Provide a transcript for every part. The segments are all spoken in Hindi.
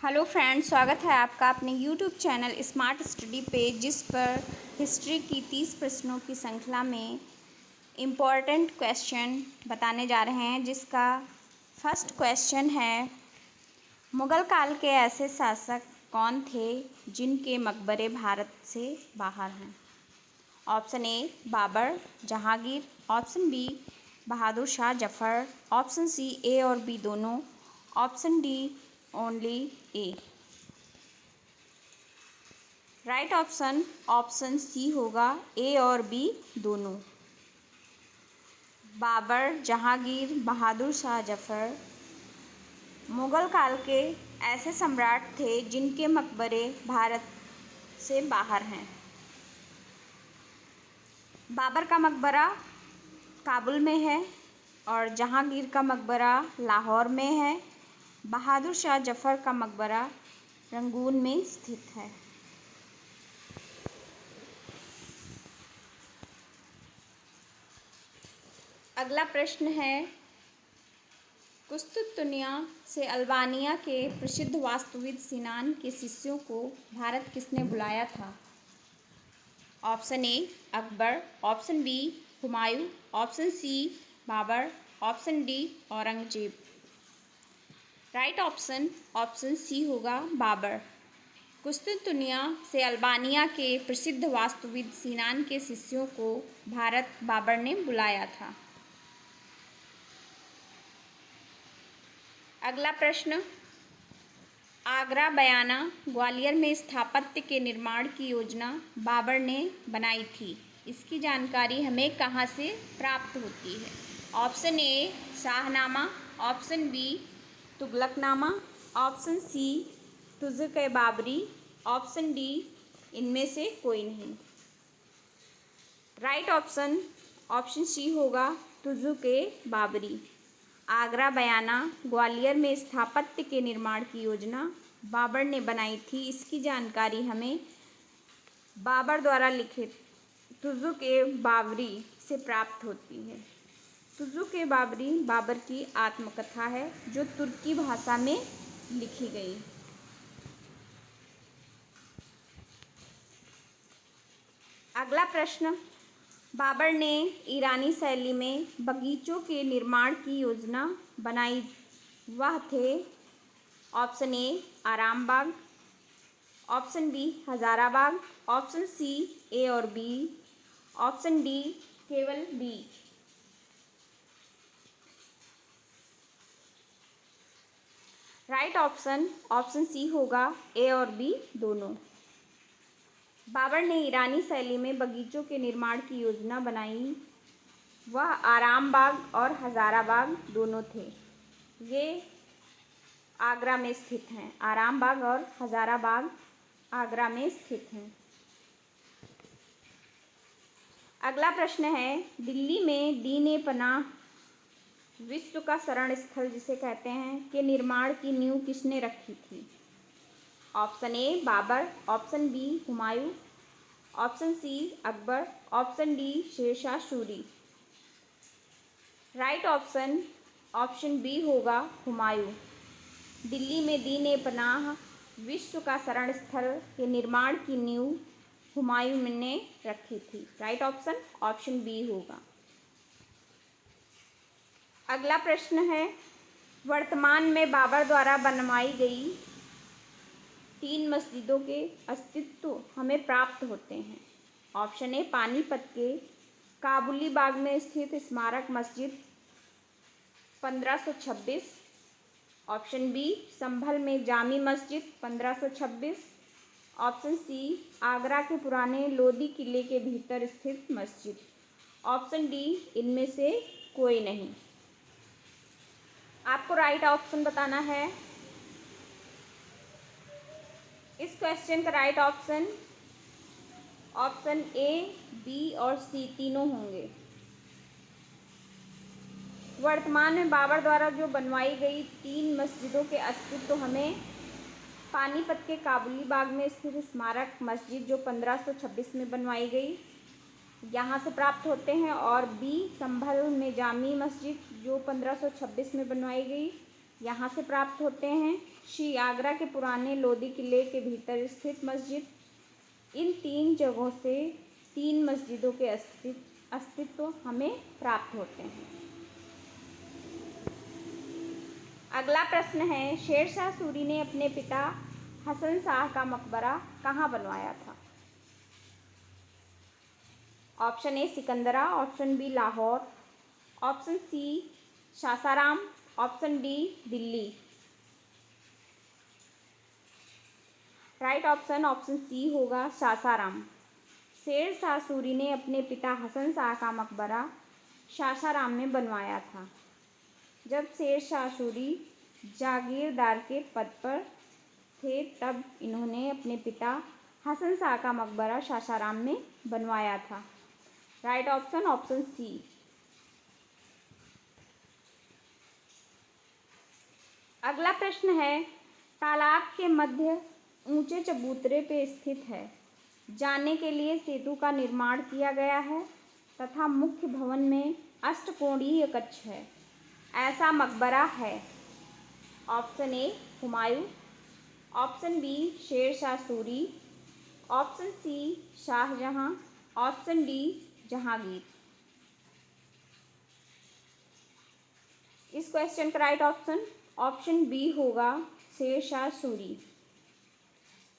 हेलो फ्रेंड्स, स्वागत है आपका अपने यूट्यूब चैनल स्मार्ट स्टडी पे, जिस पर हिस्ट्री की 30 प्रश्नों की श्रृंखला में इम्पॉर्टेंट क्वेश्चन बताने जा रहे हैं। जिसका फर्स्ट क्वेश्चन है, मुग़ल काल के ऐसे शासक कौन थे जिनके मकबरे भारत से बाहर हैं? Option A Babur, Jahangir. Option B Bahadur Shah Zafar. Option C A और बी दोनों। Option D only A. Right option C होगा, ए और बी दोनों। बाबर, जहांगीर, बहादुर शाह जफ़र मुग़ल काल के ऐसे सम्राट थे जिनके मकबरे भारत से बाहर हैं। बाबर का मकबरा काबुल में है और जहांगीर का मकबरा लाहौर में है। बहादुर शाह जफ़र का मकबरा रंगून में स्थित है। अगला प्रश्न है, कुस्तुतुनिया से अल्बानिया के प्रसिद्ध वास्तुविद सिनान के शिष्यों को भारत किसने बुलाया था? Option A Akbar. Option B Humayun. Option C Babur. Option D Aurangzeb. Right option C होगा, बाबर। कुस्तुतुनिया से अल्बानिया के प्रसिद्ध वास्तुविद सिनान के शिष्यों को भारत बाबर ने बुलाया था। अगला प्रश्न, आगरा बयाना ग्वालियर में स्थापत्य के निर्माण की योजना बाबर ने बनाई थी। इसकी जानकारी हमें कहाँ से प्राप्त होती है? Option A Shahnama. Option B Tughlaqnama. Option C Tuzuk-e-Baburi. Option D इनमें से कोई नहीं। राइट ऑप्शन सी होगा, तुज़ुक-ए-बाबरी। आगरा बयाना ग्वालियर में स्थापत्य के निर्माण की योजना बाबर ने बनाई थी। इसकी जानकारी हमें बाबर द्वारा लिखित तुज़ुक-ए-बाबरी से प्राप्त होती है। तुज़ुक-ए-बाबरी बाबर की आत्मकथा है जो तुर्की भाषा में लिखी गई। अगला प्रश्न, बाबर ने ईरानी शैली में बगीचों के निर्माण की योजना बनाई, वह थे? ऑप्शन ए आराम बाग। Option B Hazara Bagh. Option C A और बी। ऑप्शन डी केवल बी। राइट ऑप्शन सी होगा, ए और बी दोनों। बाबर ने ईरानी शैली में बगीचों के निर्माण की योजना बनाई, वह आराम बाग और हज़ारा बाग दोनों थे। ये आगरा में स्थित हैं। आराम बाग और हज़ारा बाग आगरा में स्थित हैं। अगला प्रश्न है, दिल्ली में दीन-ए-पनाह विश्व का शरण स्थल जिसे कहते हैं के निर्माण की नींव किसने रखी थी? Option A Babur. Option B Humayun. Option C Akbar. Option D Sher Shah Suri. Right option B होगा, हुमायूं। दिल्ली में दीन-ए-पनाह विश्व का शरण स्थल के निर्माण की नींव हुमायूं ने रखी थी। राइट ऑप्शन बी होगा। अगला प्रश्न है, वर्तमान में बाबर द्वारा बनवाई गई 3 मस्जिदों के अस्तित्व हमें प्राप्त होते हैं। ऑप्शन ए पानीपत के काबुली बाग में स्थित स्मारक मस्जिद 1526। ऑप्शन बी संभल में जामी मस्जिद 1526। ऑप्शन सी आगरा के पुराने लोदी किले के भीतर स्थित मस्जिद। ऑप्शन डी इनमें से कोई नहीं। आपको राइट ऑप्शन बताना है। इस क्वेश्चन का राइट ऑप्शन ए, बी और सी तीनों होंगे। वर्तमान में बाबर द्वारा जो बनवाई गई 3 मस्जिदों के अस्तित्व हमें पानीपत के काबुली बाग में स्थित स्मारक मस्जिद जो 1526 में बनवाई गई यहाँ से प्राप्त होते हैं, और बी संभल में जामी मस्जिद जो 1526 में बनवाई गई यहाँ से प्राप्त होते हैं। शी, आगरा के पुराने लोधी किले के भीतर स्थित मस्जिद। इन 3 जगहों से 3 मस्जिदों के अस्तित्व हमें प्राप्त होते हैं। अगला प्रश्न है, शेरशाह सूरी ने अपने पिता हसन शाह का मकबरा कहाँ बनवाया था? Option A Sikandra, option B Lahore, option C Sasaram, option D Delhi. Right option option C होगा सासाराम। शेरशाह सूरी ने अपने पिता हसन शाह का मकबरा सासाराम में बनवाया था। जब शेरशाह सूरी जागीरदार के पद पर थे तब इन्होंने अपने पिता हसन शाह का मकबरा सासाराम में बनवाया था। Right option option C. अगला प्रश्न है, तालाब के मध्य ऊंचे चबूतरे पे स्थित है, जाने के लिए सेतु का निर्माण किया गया है तथा मुख्य भवन में अष्टकोणीय कक्ष है, ऐसा मकबरा है? Option A Humayun, option B Sher Shah Suri, option C Shah Jahan, option D Jahangir. इस क्वेश्चन का राइट ऑप्शन बी होगा शेरशाह सूरी।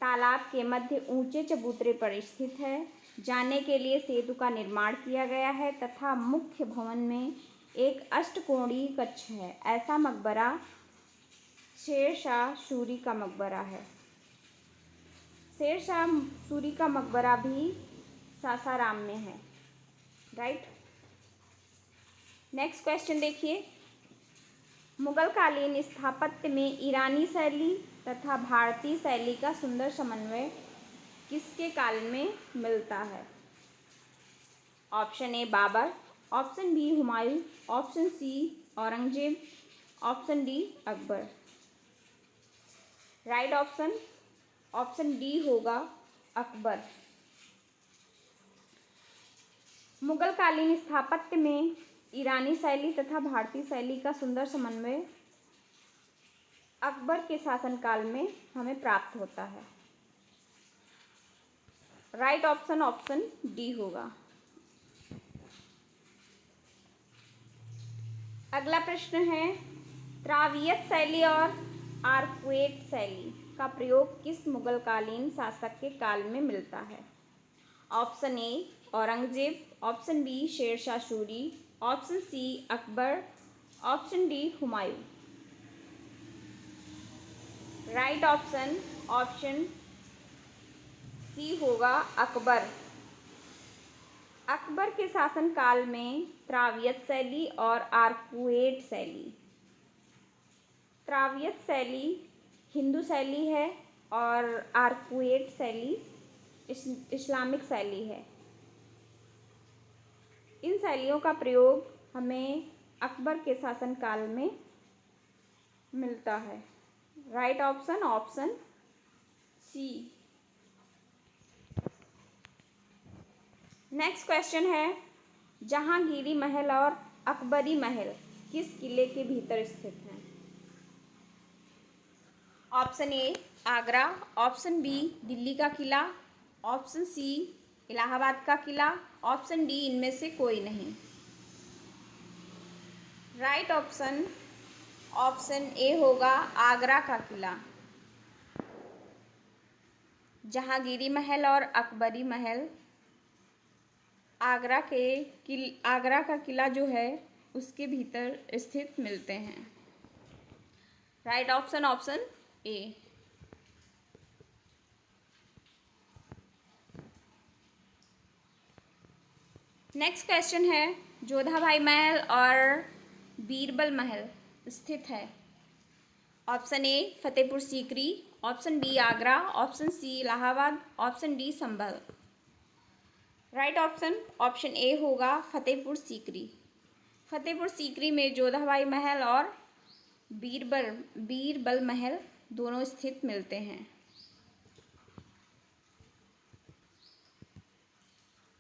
तालाब के मध्य ऊंचे चबूतरे पर स्थित है, जाने के लिए सेतु का निर्माण किया गया है तथा मुख्य भवन में एक अष्टकोणीय कक्ष है, ऐसा मकबरा शेरशाह सूरी का मकबरा है। शेरशाह सूरी का मकबरा भी सासाराम में है। राइट। नेक्स्ट क्वेश्चन देखिए, मुगल कालीन स्थापत्य में ईरानी शैली तथा भारतीय शैली का सुंदर समन्वय किसके काल में मिलता है? Option A Babur, option B Humayun, option C Aurangzeb, option D Akbar. Right option D होगा अकबर। मुगल कालीन स्थापत्य में ईरानी शैली तथा भारतीय शैली का सुंदर समन्वय अकबर के शासनकाल में हमें प्राप्त होता है। राइट ऑप्शन डी होगा। अगला प्रश्न है, त्रावियत शैली और आर्कवेट शैली का प्रयोग किस मुगल कालीन शासक के काल में मिलता है? Option A Aurangzeb, option B Sher Shah Suri, option C Akbar, option D Humayun. Right option C होगा अकबर। अकबर के शासनकाल में त्रावियत शैली और आर्कवेट शैली। त्रावियत शैली हिंदू शैली है और आर्कवेट शैली इस्लामिक शैली है। इन शैलियों का प्रयोग हमें अकबर के शासनकाल में मिलता है। Right option C. Next question है, जहांगीरी महल और अकबरी महल किस किले के भीतर स्थित हैं? Option A Agra, option B Delhi का किला, ऑप्शन सी इलाहाबाद का किला, ऑप्शन डी इनमें से कोई नहीं। राइट ऑप्शन ए होगा आगरा का किला। जहांगीरी महल और अकबरी महल आगरा का किला जो है उसके भीतर स्थित मिलते हैं। Right option A. Next question है, जोधाबाई महल और बीरबल महल स्थित है? Option A Fatehpur Sikri, option B Agra, option C Allahabad, option D Sambhal. Right option A होगा फतेहपुर सीकरी। फतेहपुर सीकरी में जोधाबाई महल और बीरबल महल दोनों स्थित मिलते हैं।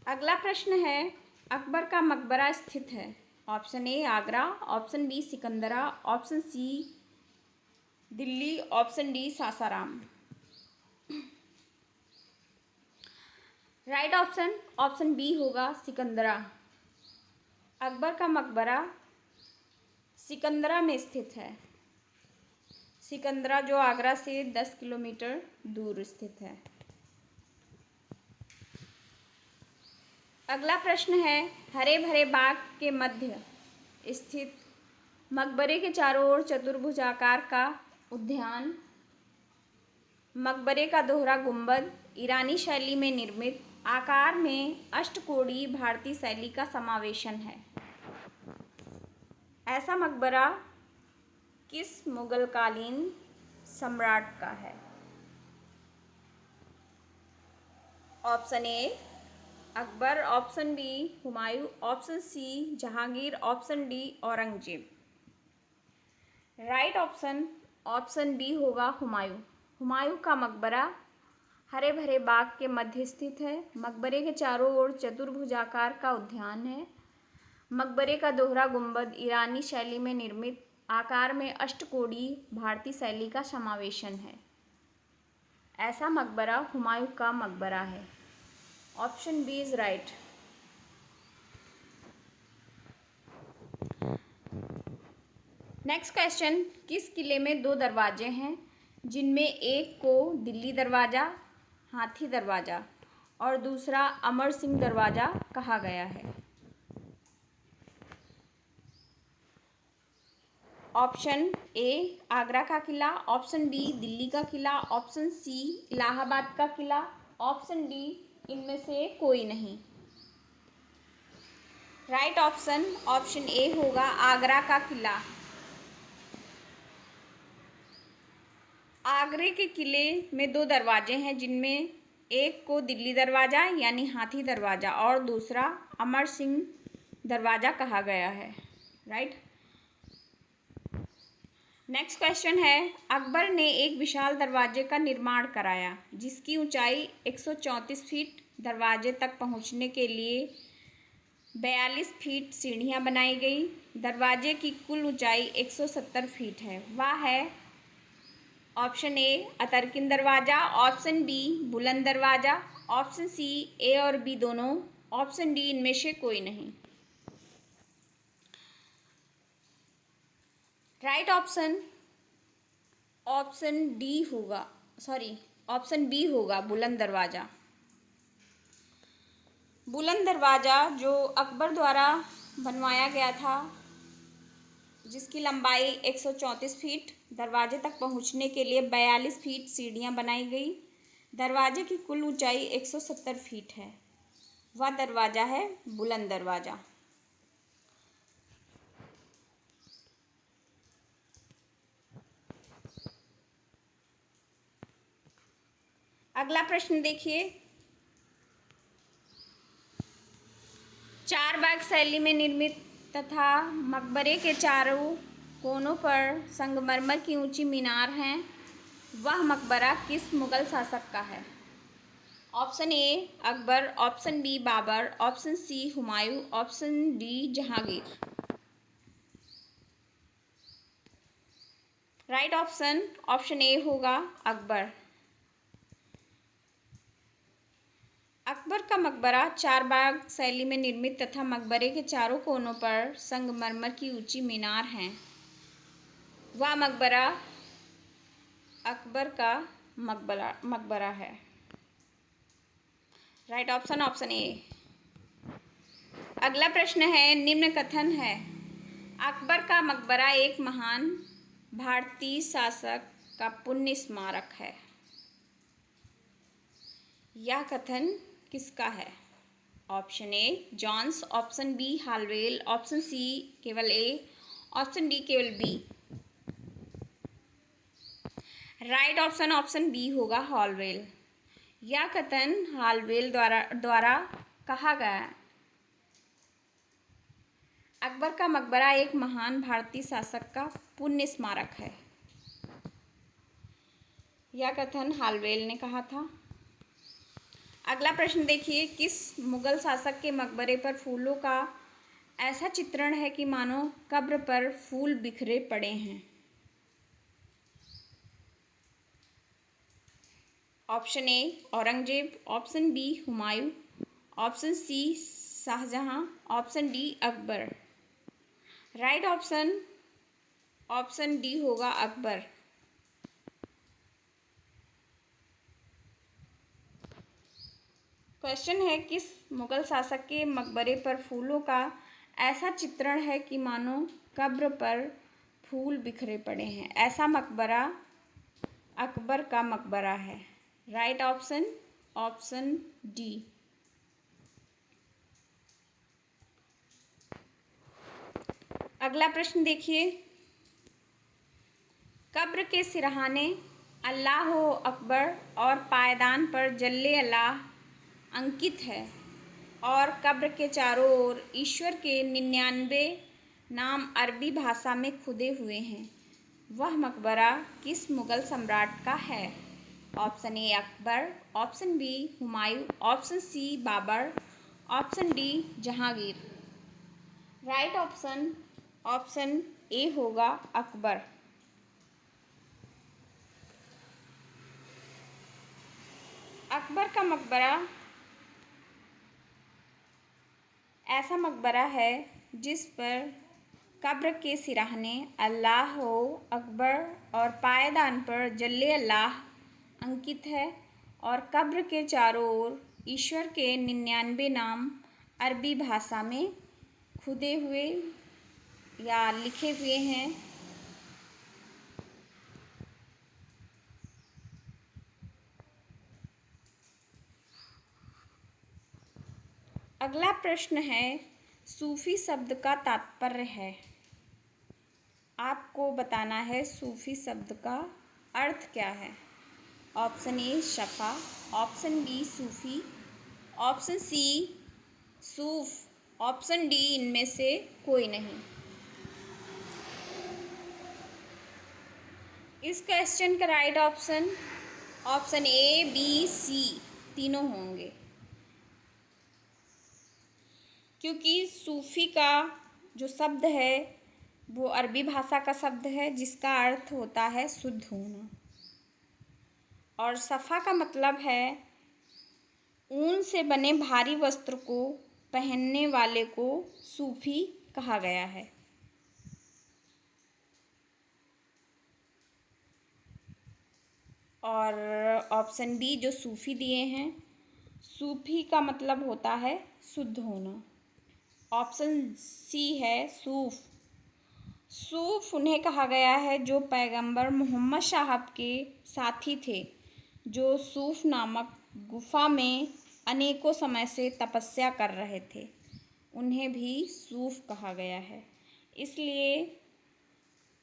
अगला प्रश्न है, अकबर का मकबरा स्थित है? Option A Agra, option B Sikandra, option C Delhi, option D Sasaram. Right option option B होगा सिकंदरा। अकबर का मकबरा सिकंदरा में स्थित है। सिकंदरा जो आगरा से 10 किलोमीटर दूर स्थित है। अगला प्रश्न है, हरे भरे बाग के मध्य स्थित मकबरे के चारों ओर चतुर्भुजाकार का उद्यान, मकबरे का दोहरा गुंबद, ईरानी शैली में निर्मित, आकार में अष्टकोणीय भारतीय शैली का समावेशन है। ऐसा मकबरा किस मुगलकालीन सम्राट का है? Option A Akbar, option B Humayun, option C Jahangir, option D Aurangzeb. Right option option B होगा हुमायूं। हुमायूं का मकबरा हरे भरे बाग के मध्य स्थित है। मकबरे के चारों ओर चतुर्भुजाकार का उद्यान है। मकबरे का दोहरा गुंबद ईरानी शैली में निर्मित, आकार में अष्टकोणीय भारतीय शैली का समावेशन है। ऐसा मकबरा हुमायूं का मकबरा है। Option B is right. Next question, किस किले में 2 दरवाजे हैं जिनमें एक को दिल्ली दरवाज़ा, हाथी दरवाज़ा और दूसरा अमर सिंह दरवाज़ा कहा गया है? ऑप्शन ए आगरा का किला, ऑप्शन बी दिल्ली का किला, ऑप्शन सी इलाहाबाद का किला, ऑप्शन डी इनमें से कोई नहीं। राइट ऑप्शन ऑप्शन ए होगा आगरा का किला। आगरे के किले में 2 दरवाजे हैं जिनमें एक को दिल्ली दरवाज़ा यानी हाथी दरवाज़ा और दूसरा अमर सिंह दरवाज़ा कहा गया है। राइट। नेक्स्ट क्वेश्चन है, अकबर ने एक विशाल दरवाजे का निर्माण कराया जिसकी ऊंचाई 134 फीट। दरवाजे तक पहुंचने के लिए 42 फीट सीढ़ियां बनाई गई। दरवाजे की कुल ऊंचाई 170 फीट है। वह है ऑप्शन ए अतरकिन दरवाज़ा, ऑप्शन बी बुलंद दरवाज़ा, ऑप्शन सी ए और बी दोनों, ऑप्शन डी इनमें से कोई नहीं। राइट ऑप्शन ऑप्शन डी होगा, ऑप्शन बी होगा बुलंद दरवाज़ा। बुलंद दरवाज़ा जो अकबर द्वारा बनवाया गया था जिसकी लंबाई 134 फीट, दरवाजे तक पहुंचने के लिए 42 फीट सीढ़ियां बनाई गई। दरवाजे की कुल ऊंचाई 170 फीट है। वह दरवाज़ा है बुलंद दरवाज़ा। अगला प्रश्न देखिए, 4 बाग शैली में निर्मित तथा मकबरे के चारों कोनों पर संगमरमर की ऊंची मीनार हैं। वह मकबरा किस मुगल शासक का है? Option A Akbar, option B Babur, option C Humayun, option D Jahangir. Right option option A होगा अकबर। अकबर का मकबरा 4 बाग शैली में निर्मित तथा मकबरे के चारों कोनों पर संगमरमर की ऊंची मीनार हैं। वह मकबरा अकबर का मकबरा है। राइट ऑप्शन ऑप्शन ए। अगला प्रश्न है, निम्न कथन है, अकबर का मकबरा एक महान भारतीय शासक का पुण्य स्मारक है। यह कथन किसका है? Option A Jones, option B Holwell, option C केवल ए, ऑप्शन डी केवल B. Right option option B होगा हालवेल। यह कथन हालवेल द्वारा कहा गया है। अकबर का मकबरा एक महान भारतीय शासक का पुण्य स्मारक है। यह कथन हालवेल ने कहा था। अगला प्रश्न देखिए, किस मुगल शासक के मकबरे पर फूलों का ऐसा चित्रण है कि मानो कब्र पर फूल बिखरे पड़े हैं? Option A Aurangzeb, option B Humayun, option C Shah Jahan, option D Akbar. Right option D होगा अकबर। क्वेश्चन है, किस मुगल शासक के मकबरे पर फूलों का ऐसा चित्रण है कि मानो कब्र पर फूल बिखरे पड़े हैं? ऐसा मकबरा अकबर का मकबरा है। Right option D. अगला प्रश्न देखिए, कब्र के सिरहाने अल्लाह अकबर और पायदान पर जल्ले अल्लाह अंकित है और कब्र के चारों ओर ईश्वर के 99 नाम अरबी भाषा में खुदे हुए हैं। वह मकबरा किस मुगल सम्राट का है? Option A Akbar, option B Humayun, option C Babur, option D Jahangir. Right option A होगा अकबर। अकबर का मकबरा ऐसा मकबरा है जिस पर कब्र के सिरहाने अल्लाह अकबर और पायदान पर जल्ले अल्लाह अंकित है और कब्र के चारों ओर ईश्वर के 99 नाम अरबी भाषा में खुदे हुए या लिखे हुए हैं। अगला प्रश्न है, सूफी शब्द का तात्पर्य है। आपको बताना है सूफी शब्द का अर्थ क्या है। ऑप्शन ए शफा, option B Sufi, option C सूफ, ऑप्शन डी इनमें से कोई नहीं। इस क्वेश्चन का right option A B C तीनों होंगे, क्योंकि सूफी का जो शब्द है वो अरबी भाषा का शब्द है जिसका अर्थ होता है शुद्ध होना, और सफ़ा का मतलब है ऊन से बने भारी वस्त्र को पहनने वाले को सूफी कहा गया है। और ऑप्शन बी जो सूफी दिए हैं, सूफी का मतलब होता है शुद्ध होना। ऑप्शन सी है सूफ उन्हें कहा गया है जो पैगंबर मोहम्मद साहब के साथी थे, जो सूफ नामक गुफा में अनेकों समय से तपस्या कर रहे थे, उन्हें भी सूफ कहा गया है। इसलिए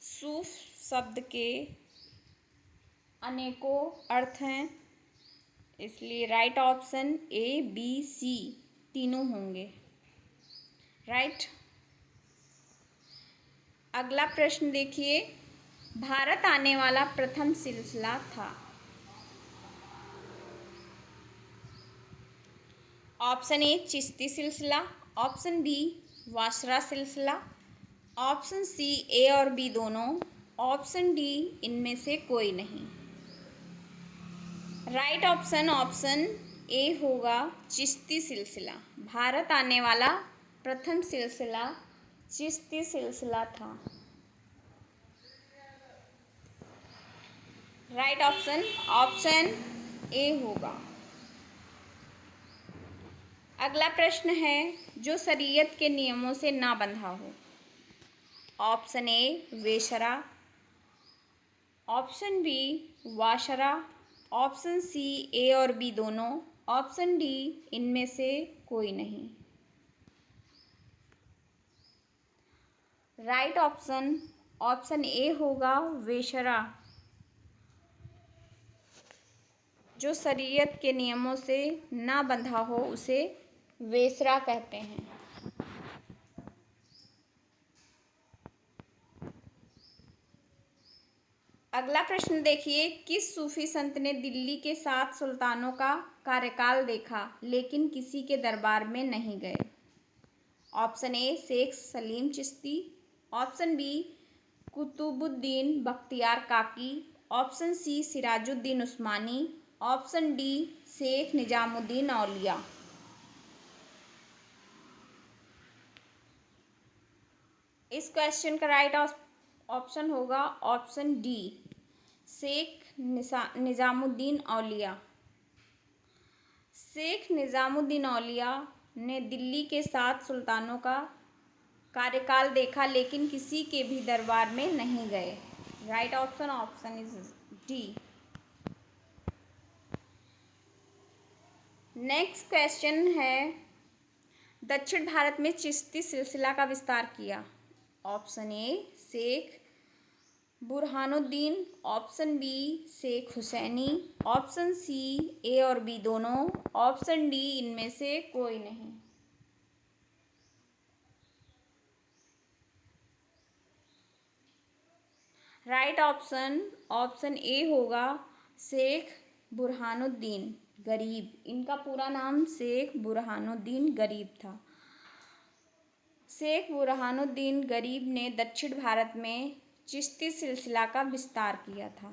सूफ शब्द के अनेकों अर्थ हैं, इसलिए right option A B C तीनों होंगे। राइट। अगला प्रश्न देखिए, भारत आने वाला प्रथम सिलसिला था। ऑप्शन ए चिश्ती सिलसिला, ऑप्शन बी वाशरा सिलसिला, ऑप्शन सी ए और बी दोनों, ऑप्शन डी इनमें से कोई नहीं। राइट ऑप्शन ए होगा चिश्ती सिलसिला। भारत आने वाला प्रथम सिलसिला चिश्ती सिलसिला था। राइट ऑप्शन ए होगा। अगला प्रश्न है, जो शरीयत के नियमों से ना बंधा हो। ऑप्शन ए वेशरा, ऑप्शन बी वाशरा, ऑप्शन सी ए और बी दोनों, ऑप्शन डी इनमें से कोई नहीं। राइट ऑप्शन ए होगा वेशरा। जो शरीयत के नियमों से ना बंधा हो उसे वेसरा कहते हैं। अगला प्रश्न देखिए, किस सूफी संत ने दिल्ली के 7 सुल्तानों का कार्यकाल देखा लेकिन किसी के दरबार में नहीं गए? Option A Sheikh Salim Chishti, option B Qutbuddin Bakhtiyar Kaki, option C Sirajuddin Usmani, option D Sheikh Nizamuddin Auliya. इस क्वेश्चन का राइट ऑप्शन होगा ऑप्शन डी शेख निजामुद्दीन औलिया। शेख निजामुद्दीन औलिया ने दिल्ली के 7 सुल्तानों का कार्यकाल देखा लेकिन किसी के भी दरबार में नहीं गए। Right option is D. Next question है, दक्षिण भारत में चिश्ती सिलसिला का विस्तार किया। Option A Sheikh Burhanuddin, option B Sheikh Husaini, option C A और बी दोनों, ऑप्शन डी इनमें से कोई नहीं। राइट ऑप्शन ए होगा शेख बुरहानुद्दीन गरीब। इनका पूरा नाम शेख बुरहानुद्दीन गरीब था। शेख बुरहानुद्दीन गरीब ने दक्षिण भारत में चिश्ती सिलसिला का विस्तार किया था।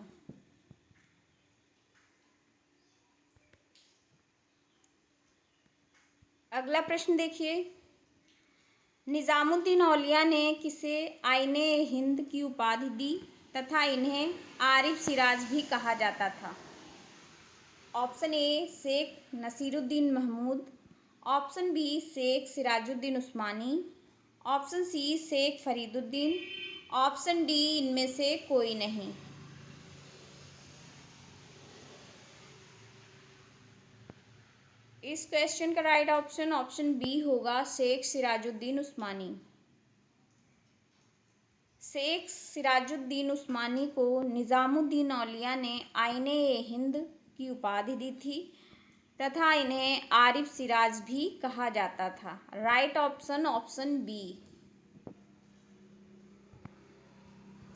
अगला प्रश्न देखिए, निजामुद्दीन औलिया ने किसे आईने हिंद की उपाधि दी तथा इन्हें आरिफ सिराज भी कहा जाता था। Option A Sheikh Nasiruddin Mahmud, option B Sheikh Sirajuddin Usmani, option C Sheikh Fariduddin, option D इनमें से कोई नहीं। इस क्वेश्चन का राइट ऑप्शन बी होगा शेख सिराजुद्दीन उस्मानी। शेख सिराजुद्दीन उस्मानी को निजामुद्दीन औलिया ने आईने हिंद की उपाधि दी थी तथा इन्हें आरिफ सिराज भी कहा जाता था। Right option B.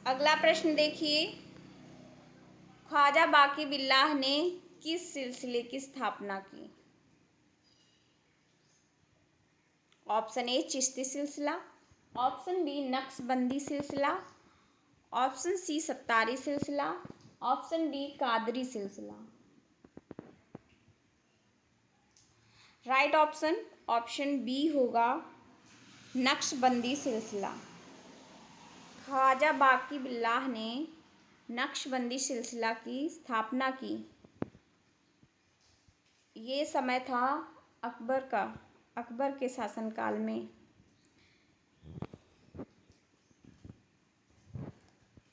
अगला प्रश्न देखिए, ख्वाजा बाकी बिल्लाह ने किस सिलसिले की स्थापना की। ऑप्शन ए चिश्ती सिलसिला, ऑप्शन बी नक्शबंदी सिलसिला, ऑप्शन सी सत्तारी सिलसिला, ऑप्शन डी कादरी सिलसिला। राइट ऑप्शन बी होगा नक्शबंदी सिलसिला। ख्वाजा बाकी बिल्लाह ने नक्शबंदी सिलसिला की स्थापना की। ये समय था अकबर के शासनकाल में।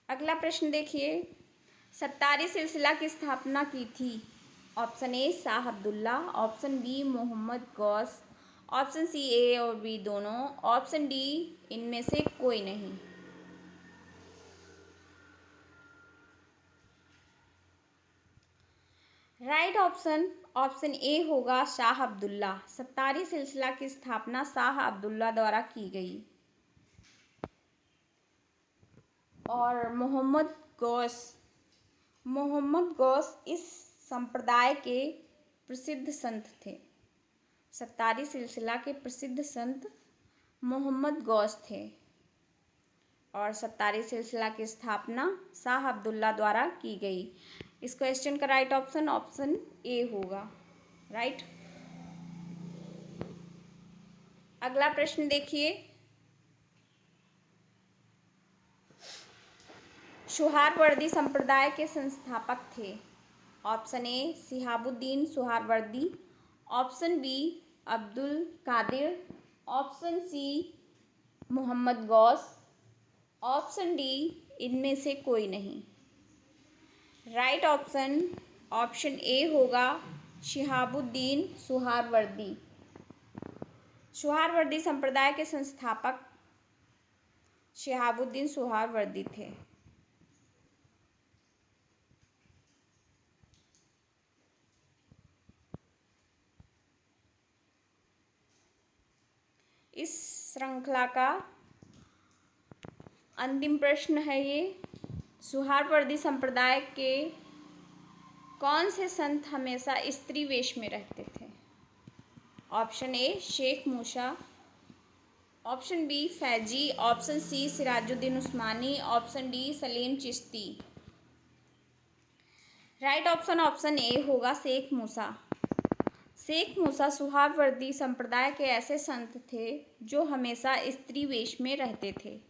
अगला प्रश्न देखिए, सत्तारी सिलसिला की स्थापना की थी। Option A Shah Abdullah, option B Mohammad Ghaus, option C A और बी दोनों, ऑप्शन डी इनमें से कोई नहीं। राइट ऑप्शन ए होगा शाह अब्दुल्ला। सत्तारी सिलसिला की स्थापना शाह अब्दुल्ला द्वारा की गई और मोहम्मद गौस इस संप्रदाय के प्रसिद्ध संत थे। सत्तारी सिलसिला के प्रसिद्ध संत मोहम्मद गौस थे और सत्तारी सिलसिला की स्थापना शाह अब्दुल्ला द्वारा की गई। इस क्वेश्चन का राइट ऑप्शन ए होगा। राइट। अगला प्रश्न देखिए, सुहारवर्दी संप्रदाय के संस्थापक थे। Option A Shihabuddin Suhrawardi, option B Abdul Qadir, option C Mohammad Ghaus, option D इनमें से कोई नहीं। राइट ऑप्शन ए होगा शिहाबुद्दीन सुहारवर्दी। सुहारवर्दी संप्रदाय के संस्थापक शिहाबुद्दीन सुहारवर्दी थे। इस श्रृंखला का अंतिम प्रश्न है ये, सुहारवर्दी संप्रदाय के कौन से संत हमेशा स्त्री वेश में रहते थे। Option A Sheikh Musa, option B Faizi, option C Sirajuddin Usmani, option D Salim Chishti. Right option option A होगा शेख मूसा। शेख मूसा सुहागवर्दी संप्रदाय के ऐसे संत थे जो हमेशा स्त्री वेश में रहते थे।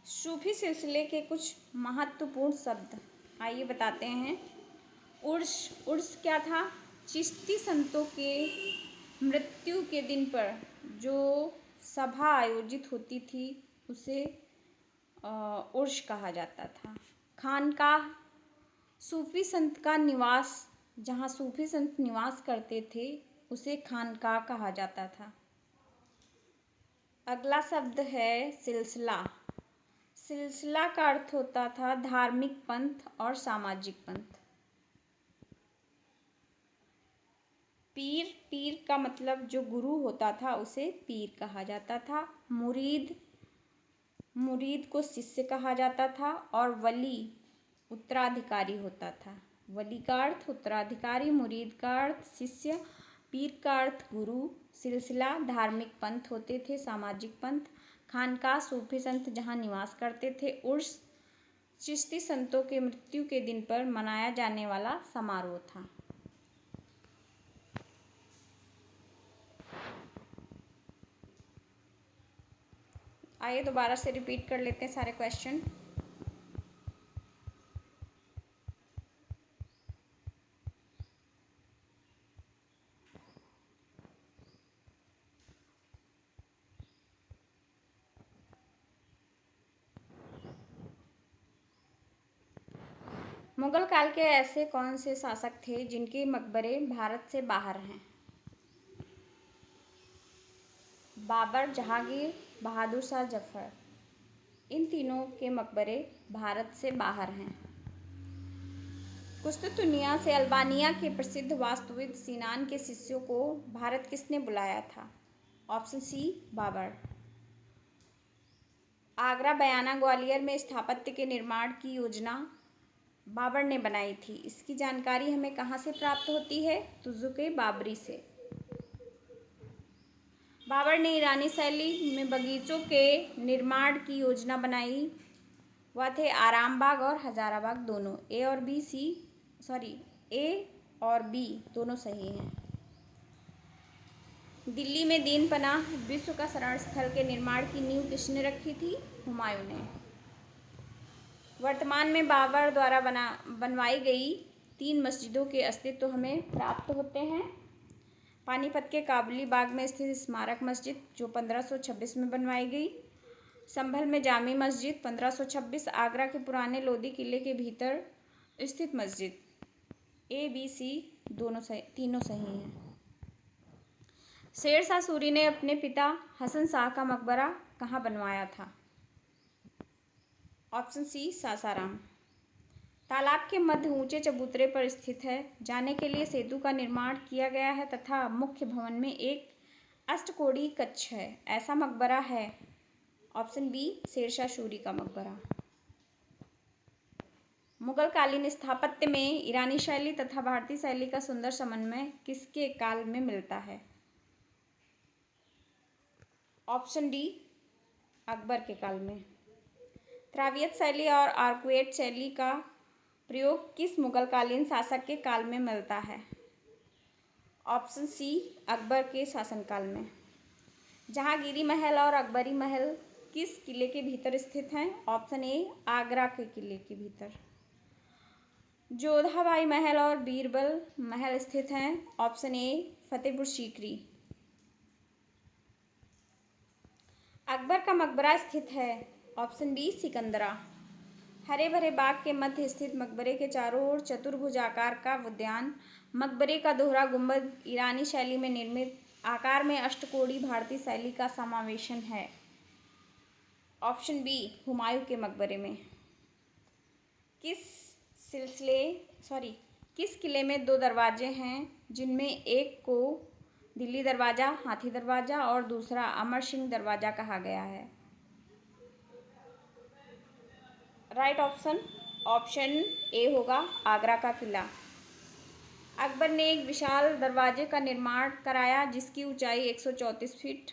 सूफी सिलसिले के कुछ महत्वपूर्ण शब्द आइए बताते हैं। उर्स, उर्स क्या था? चिश्ती संतों के मृत्यु के दिन पर जो सभा आयोजित होती थी उसे उर्स कहा जाता था। खानकाह, सूफी संत का निवास, जहाँ सूफी संत निवास करते थे उसे खानकाह कहा जाता था। अगला शब्द है सिलसिला। सिलसिला का अर्थ होता था धार्मिक पंथ और सामाजिक पंथ। पीर, पीर का मतलब जो गुरु होता था उसे पीर कहा जाता था। मुरीद, मुरीद को शिष्य कहा जाता था। और वली उत्तराधिकारी होता था। वली का अर्थ उत्तराधिकारी, मुरीद का अर्थ शिष्य, पीर का अर्थ गुरु। सिलसिला धार्मिक पंथ होते थे, सामाजिक पंथ। खानकाह सूफी संत जहाँ निवास करते थे। उर्स चिश्ती संतों के मृत्यु के दिन पर मनाया जाने वाला समारोह था। आइए दोबारा से रिपीट कर लेते हैं सारे क्वेश्चन। मुगल काल के ऐसे कौन से शासक थे जिनके मकबरे भारत से बाहर हैं? बाबर, जहांगीर, बहादुर शाह जफर, इन तीनों के मकबरे भारत से बाहर हैं। कुस्तुतुनिया से अल्बानिया के प्रसिद्ध वास्तुविद सीनान के शिष्यों को भारत किसने बुलाया था? Option C Babur. आगरा, बयाना, ग्वालियर में स्थापत्य के निर्माण की योजना बाबर ने बनाई थी। इसकी जानकारी हमें कहाँ से प्राप्त होती है? तुजुक-ए बाबरी से। बाबर ने ईरानी शैली में बगीचों के निर्माण की योजना बनाई। वह थे आरामबाग और हजाराबाग दोनों। ए और बी दोनों सही हैं। दिल्ली में दीन पनाह विश्व का शरण स्थल के निर्माण की नींव किसने रखी थी? हुमायूं ने। वर्तमान में बाबर द्वारा बनवाई गई 3 मस्जिदों के अस्तित्व हमें प्राप्त होते हैं। पानीपत के काबुली बाग में स्थित स्मारक मस्जिद जो 1526 में बनवाई गई। संभल में जामी मस्जिद 1526। आगरा के पुराने लोधी किले के भीतर स्थित मस्जिद। ए बी सी तीनों सही हैं। शेर शाह सूरी ने अपने पिता हसन शाह का मकबरा कहाँ बनवाया था? Option C Sasaram. तालाब के मध्य ऊंचे चबूतरे पर स्थित है। जाने के लिए सेतु का निर्माण किया गया है तथा मुख्य भवन में एक अष्टकोणीय कक्ष है। ऐसा मकबरा है? ऑप्शन बी शेरशाह सूरी का मकबरा। मुगल कालीन स्थापत्य में ईरानी शैली तथा भारतीय शैली का सुंदर समन्वय किसके काल में मिलता है? ऑप्शन डी अकबर के काल में। त्रावियत शैली और आर्कवेट शैली का प्रयोग किस मुगल कालीन शासक के काल में मिलता है? ऑप्शन सी अकबर के शासनकाल में। जहांगीरी महल और अकबरी महल किस किले के भीतर स्थित हैं? ऑप्शन ए आगरा के किले के भीतर। जोधाबाई महल और बीरबल महल स्थित हैं। Option A Fatehpur Sikri. अकबर का मकबरा स्थित है। Option B Sikandra. हरे भरे बाग के मध्य स्थित मकबरे के चारों ओर चतुर्भुज आकार का उद्यान। मकबरे का दोहरा गुंबद ईरानी शैली में निर्मित आकार में अष्टकोणीय भारतीय शैली का समावेशन है। ऑप्शन बी हुमायूं के मकबरे में। किस किले में 2 दरवाजे हैं जिनमें एक को दिल्ली दरवाजा, हाथी दरवाजा और दूसरा अमर सिंह दरवाजा कहा गया है? राइट ऑप्शन ए होगा आगरा का किला। अकबर ने एक विशाल दरवाजे का निर्माण कराया जिसकी ऊंचाई 134 फीट।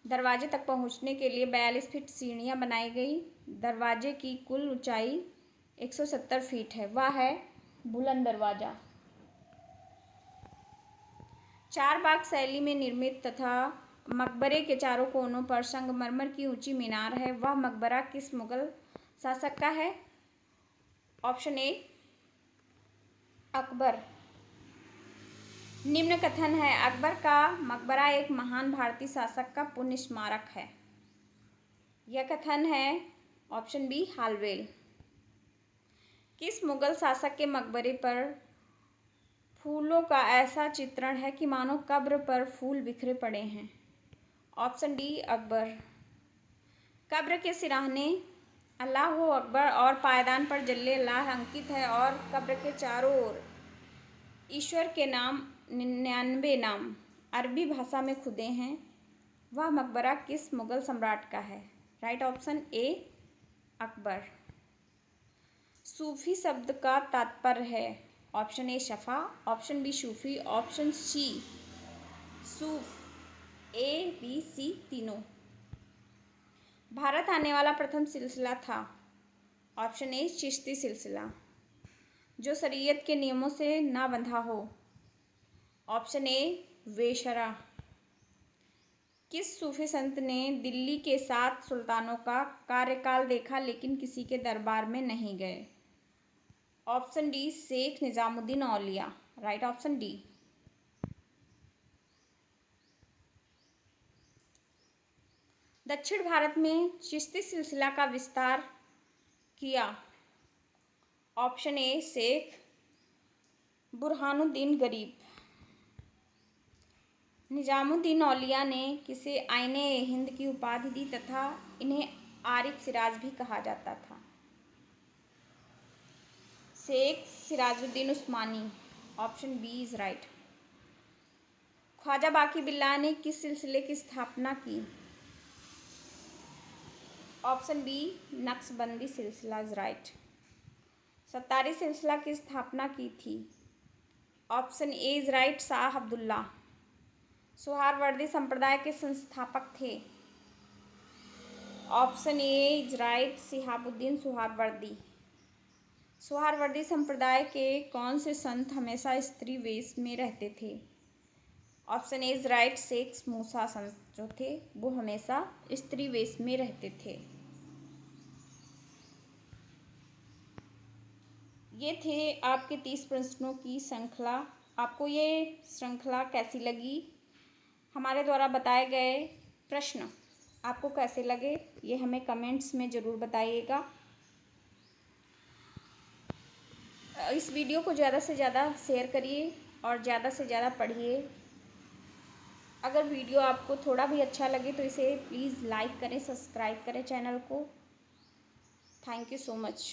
दरवाजे तक पहुंचने के लिए 42 फीट सीढ़ियां बनाई गई। दरवाजे की कुल ऊंचाई 170 फीट है। वह है बुलंद दरवाजा। चार बाग शैली में निर्मित तथा मकबरे के चारों कोनों पर संगमरमर की ऊंची मीनार है। वह मकबरा किस मुगल शासक का है? Option A Akbar. निम्न कथन है अकबर का मकबरा एक महान भारतीय शासक का पुण्य स्मारक है। यह कथन है ऑप्शन बी हालवेल। किस मुगल शासक के मकबरे पर फूलों का ऐसा चित्रण है कि मानो कब्र पर फूल बिखरे पड़े हैं? Option D Akbar. कब्र के सिरहाने अल्लाह अकबर और पायदान पर जल्ले अल्लाह अंकित है और कब्र के चारों ओर ईश्वर के नाम 99 नाम अरबी भाषा में खुदे हैं। वह मकबरा किस मुगल सम्राट का है? Right option A Akbar. Sufi शब्द का तात्पर्य है? ऑप्शन ए शफा, option B Sufi, option C सूफ, ए बी सी तीनों। भारत आने वाला प्रथम सिलसिला था? ऑप्शन ए चिश्ती सिलसिला। जो शरीयत के नियमों से ना बंधा हो? ऑप्शन ए वेशरा। किस सूफी संत ने दिल्ली के 7 सुल्तानों का कार्यकाल देखा लेकिन किसी के दरबार में नहीं गए? Option D Sheikh Nizamuddin Auliya. Right option D. दक्षिण भारत में चिश्ती सिलसिला का विस्तार किया? ऑप्शन ए शेख बुरहानुद्दीन गरीब। निजामुद्दीन औलिया ने किसे आईने हिंद की उपाधि दी तथा इन्हें आरिफ सिराज भी कहा जाता था? Sheikh Sirajuddin Usmani. Option B is right. Khwaja Baqi Billah ने किस सिलसिले की स्थापना की? ऑप्शन बी नक्शबंदी सिलसिला इज राइट। सत्तारी सिलसिला की स्थापना की थी? Option A is right Shah Abdullah. Suhrawardi संप्रदाय के संस्थापक थे? Option A is right Shihabuddin Suhrawardi. Suhrawardi संप्रदाय के कौन से संत हमेशा स्त्री वेश में रहते थे? Option A is right Sheikh Musa संत जो थे वो हमेशा स्त्री वेश में रहते थे। ये थे आपके 30 प्रश्नों की श्रृंखला। आपको ये श्रृंखला कैसी लगी? हमारे द्वारा बताए गए प्रश्न आपको कैसे लगे ये हमें कमेंट्स में ज़रूर बताइएगा। इस वीडियो को ज़्यादा से ज़्यादा शेयर करिए और ज़्यादा से ज़्यादा पढ़िए। अगर वीडियो आपको थोड़ा भी अच्छा लगे तो इसे प्लीज़ लाइक करें, सब्सक्राइब करें चैनल को। Thank you so much.